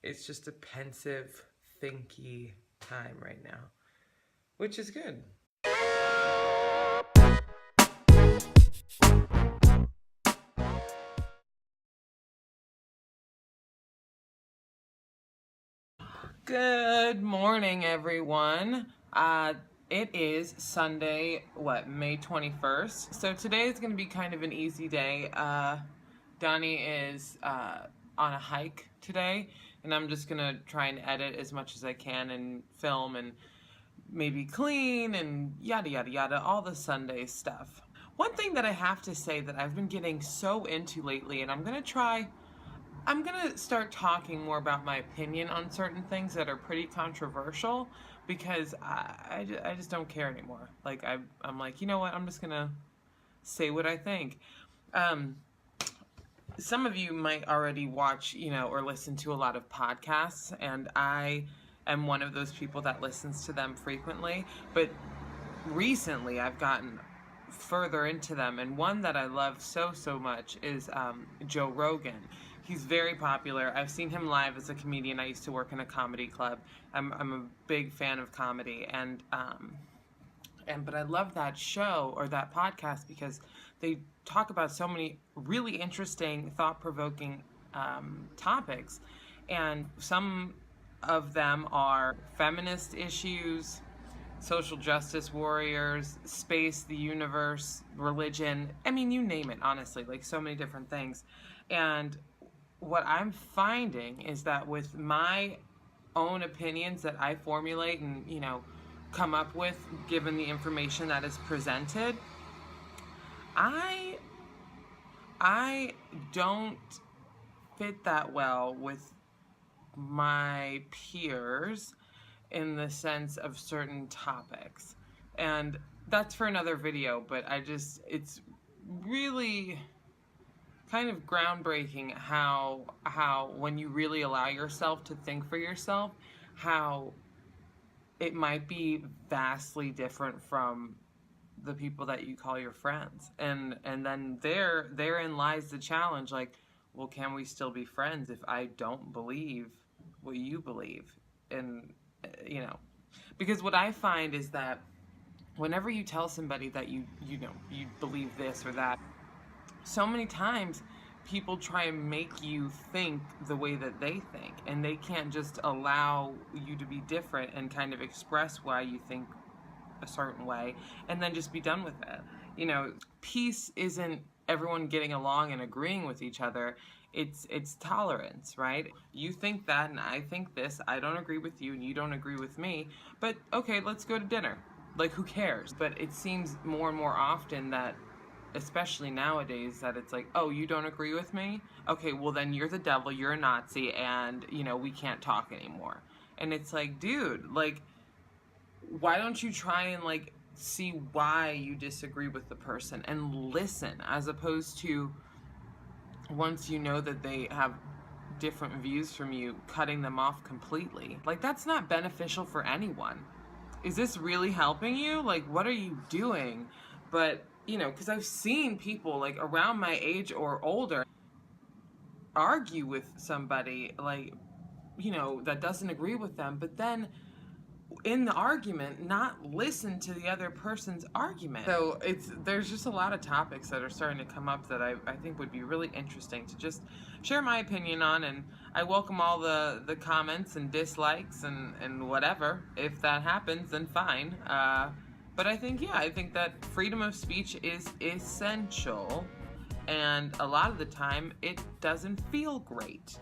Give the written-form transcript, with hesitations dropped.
it's just a pensive, thinky time right now, which is good. Good morning, everyone. It is Sunday, May 21st. So today is going to be kind of an easy day. Donnie is on a hike today, and I'm just going to try and edit as much as I can and film and maybe clean and yada yada yada, all the Sunday stuff. One thing that I have to say that I've been getting so into lately, and I'm going to start talking more about my opinion on certain things that are pretty controversial, because I just don't care anymore. Like, I'm like, you know what, I'm just going to say what I think. Some of you might already watch, or listen to a lot of podcasts, and I am one of those people that listens to them frequently, but recently I've gotten further into them, and one that I love so much is Joe Rogan. He's very popular. I've seen him live as a comedian. I used to work in a comedy club. I'm a big fan of comedy, but I love that show or that podcast because they talk about so many really interesting, thought-provoking topics, and some of them are feminist issues, social justice warriors, space, the universe, religion. I mean, you name it, honestly, like so many different things. And what I'm finding is that with my own opinions that I formulate and, come up with, given the information that is presented, I don't fit that well with my peers in the sense of certain topics. And that's for another video, but it's really kind of groundbreaking how when you really allow yourself to think for yourself, how it might be vastly different from the people that you call your friends. And then therein lies the challenge, like, well, can we still be friends if I don't believe what you believe? And because what I find is that whenever you tell somebody that you believe this or that, so many times people try and make you think the way that they think, and they can't just allow you to be different and kind of express why you think a certain way and then just be done with it. Peace isn't everyone getting along and agreeing with each other. It's tolerance, right? You think that and I think this. I don't agree with you and you don't agree with me, but okay, let's go to dinner. Like, who cares? But it seems more and more often that, especially nowadays, that it's like, oh, you don't agree with me? Okay, well then you're the devil, you're a Nazi, and, we can't talk anymore. And it's like, dude, like, why don't you try and, like, see why you disagree with the person and listen, as opposed to, once you know that they have different views from you, cutting them off completely. Like, that's not beneficial for anyone. Is this really helping you? Like, what are you doing? But, because I've seen people, like, around my age or older argue with somebody, like, that doesn't agree with them, but then in the argument not listen to the other person's argument. So there's just a lot of topics that are starting to come up that I think would be really interesting to just share my opinion on, and I welcome all the comments and dislikes and whatever. If that happens, then fine. But I think that freedom of speech is essential, and a lot of the time it doesn't feel great.